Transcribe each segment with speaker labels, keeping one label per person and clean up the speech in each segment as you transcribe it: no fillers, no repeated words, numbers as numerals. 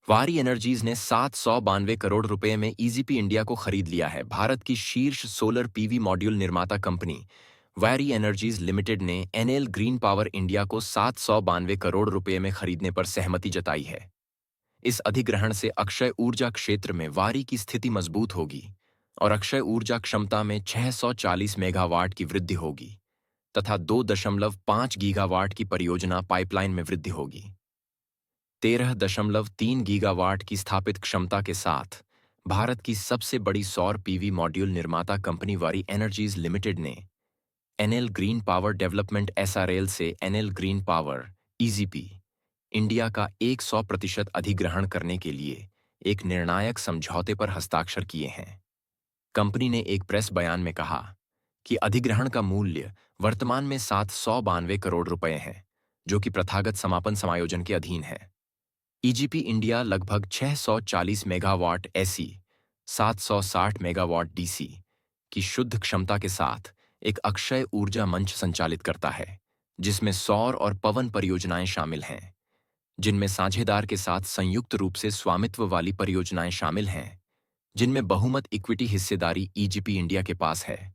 Speaker 1: वारी एनर्जीज ने 792 करोड़ रुपए में ईजीपी इंडिया को खरीद लिया है। भारत की शीर्ष सोलर पीवी मॉड्यूल निर्माता कंपनी वारी एनर्जीज लिमिटेड ने एनएल ग्रीन पावर इंडिया को 792 करोड़ रुपए में खरीदने पर सहमति जताई है। इस अधिग्रहण से अक्षय ऊर्जा क्षेत्र में वारी की स्थिति मजबूत होगी और अक्षय ऊर्जा क्षमता में 640 मेगावाट की वृद्धि होगी तथा 2.5 गीगावाट की परियोजना पाइपलाइन में वृद्धि होगी। 13.3 गीगावाट की स्थापित क्षमता के साथ भारत की सबसे बड़ी सौर पीवी मॉड्यूल निर्माता कंपनी वारी एनर्जीज लिमिटेड ने NL Green Power Development SRL से NL Green Power EGP India का 100% अधिग्रहण करने के लिए एक निर्णायक समझौते पर हस्ताक्षर किए हैं। कंपनी ने एक प्रेस बयान में कहा कि अधिग्रहण का मूल्य वर्तमान में 792 करोड़ रुपए है, जो कि प्रथागत समापन समायोजन के अधीन है। ईजीपी इंडिया लगभग 640 मेगावाट एसी, 760 मेगावाट डीसी की शुद्ध क्षमता के साथ एक अक्षय ऊर्जा मंच संचालित करता है, जिसमें सौर और पवन परियोजनाएं शामिल हैं, जिनमें साझेदार के साथ संयुक्त रूप से स्वामित्व वाली परियोजनाएं शामिल हैं, जिनमें बहुमत इक्विटी हिस्सेदारी ईजीपी इंडिया के पास है,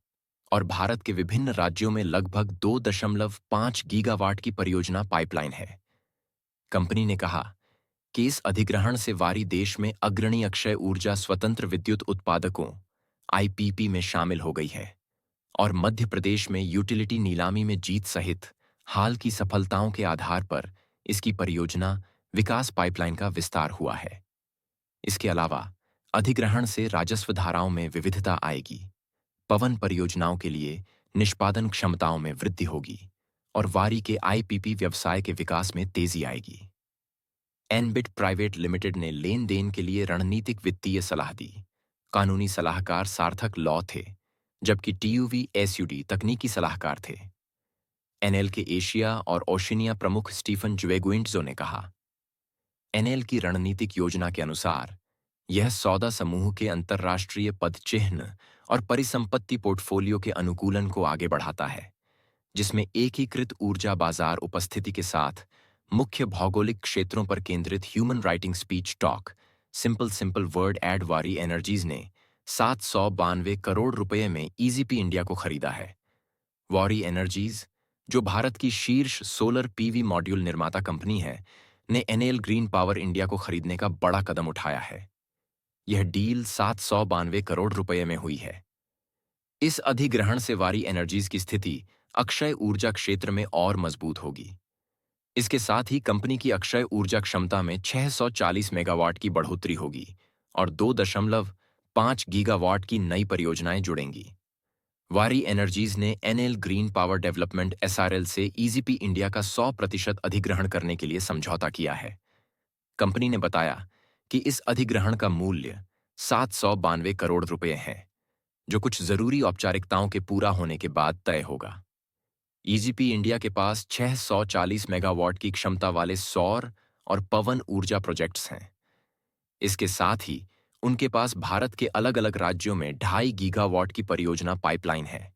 Speaker 1: और भारत के विभिन्न राज्यों में लगभग 2.5 गीगावाट की परियोजना पाइपलाइन है। कंपनी ने कहा कि इस अधिग्रहण से वारी देश में अग्रणी अक्षय ऊर्जा स्वतंत्र विद्युत उत्पादकों आईपीपी में शामिल हो गई है और मध्य प्रदेश में यूटिलिटी नीलामी में जीत सहित हाल की सफलताओं के आधार पर इसकी परियोजना विकास पाइपलाइन का विस्तार हुआ है। इसके अलावा अधिग्रहण से राजस्व धाराओं में विविधता आएगी, पवन परियोजनाओं के लिए निष्पादन क्षमताओं में वृद्धि होगी और वारी के आईपीपी व्यवसाय के विकास में तेजी आएगी। एनबिट प्राइवेट लिमिटेड ने लेन देन के लिए रणनीतिक वित्तीय सलाह दी। कानूनी सलाहकार सार्थक लॉ थे, जबकि टीयूवी एसयूडी तकनीकी सलाहकार थे। एनएल के एशिया और ओशिनिया प्रमुख स्टीफन जुवेगुइंट्जो ने कहा, एनएल की रणनीतिक योजना के अनुसार यह सौदा समूह के अंतर्राष्ट्रीय पदचिह्न और परिसंपत्ति पोर्टफोलियो के अनुकूलन को आगे बढ़ाता है, जिसमें एकीकृत ऊर्जा बाजार उपस्थिति के साथ मुख्य भौगोलिक क्षेत्रों पर केंद्रित human writing speech talk simple word एड वारी एनर्जीज ने 792 करोड़ रुपए में ईजीपी इंडिया को खरीदा है। वारी एनर्जीज, जो भारत की शीर्ष सोलर पीवी मॉड्यूल निर्माता कंपनी है, ने एनएल ग्रीन पावर इंडिया को खरीदने का बड़ा कदम उठाया है। यह डील 792 करोड़ रुपए में हुई है। इस अधिग्रहण से वारी एनर्जीज की स्थिति अक्षय ऊर्जा क्षेत्र में और मजबूत होगी। इसके साथ ही कंपनी की अक्षय ऊर्जा क्षमता में 640 मेगावाट की बढ़ोतरी होगी और 2.5 गीगावाट की नई परियोजनाएं जुड़ेंगी। वारी एनर्जीज ने NL Green Power Development SRL से ईजीपी इंडिया का 100% अधिग्रहण करने के लिए समझौता किया है। कंपनी ने बताया कि इस अधिग्रहण का मूल्य 792 करोड़ रुपए है, जो कुछ जरूरी औपचारिकताओं के पूरा होने के बाद तय होगा। ईजीपी इंडिया के पास 640 मेगावाट की क्षमता वाले सौर और पवन ऊर्जा प्रोजेक्ट्स हैं। इसके साथ ही उनके पास भारत के अलग अलग राज्यों में 2.5 गीगावाट की परियोजना पाइपलाइन है।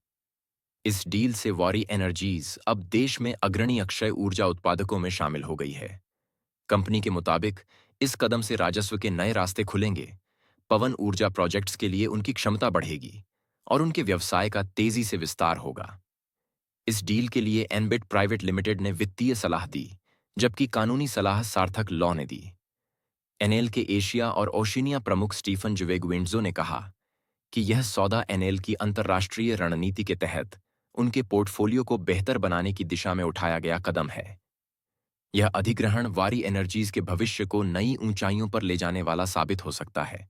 Speaker 1: इस डील से वारी एनर्जीज अब देश में अग्रणी अक्षय ऊर्जा उत्पादकों में शामिल हो गई है। कंपनी के मुताबिक इस कदम से राजस्व के नए रास्ते खुलेंगे, पवन ऊर्जा प्रोजेक्ट्स के लिए उनकी क्षमता बढ़ेगी और उनके व्यवसाय का तेजी से विस्तार होगा। इस डील के लिए एनबिट प्राइवेट लिमिटेड ने वित्तीय सलाह दी, जबकि कानूनी सलाह सार्थक लॉ ने दी। एनएल के एशिया और ओशिनिया प्रमुख स्टीफन जुवेगुइंट्जो ने कहा कि यह सौदा एनएल की अंतर्राष्ट्रीय रणनीति के तहत उनके पोर्टफोलियो को बेहतर बनाने की दिशा में उठाया गया कदम है। यह अधिग्रहण वारी एनर्जीज के भविष्य को नई ऊंचाइयों पर ले जाने वाला साबित हो सकता है।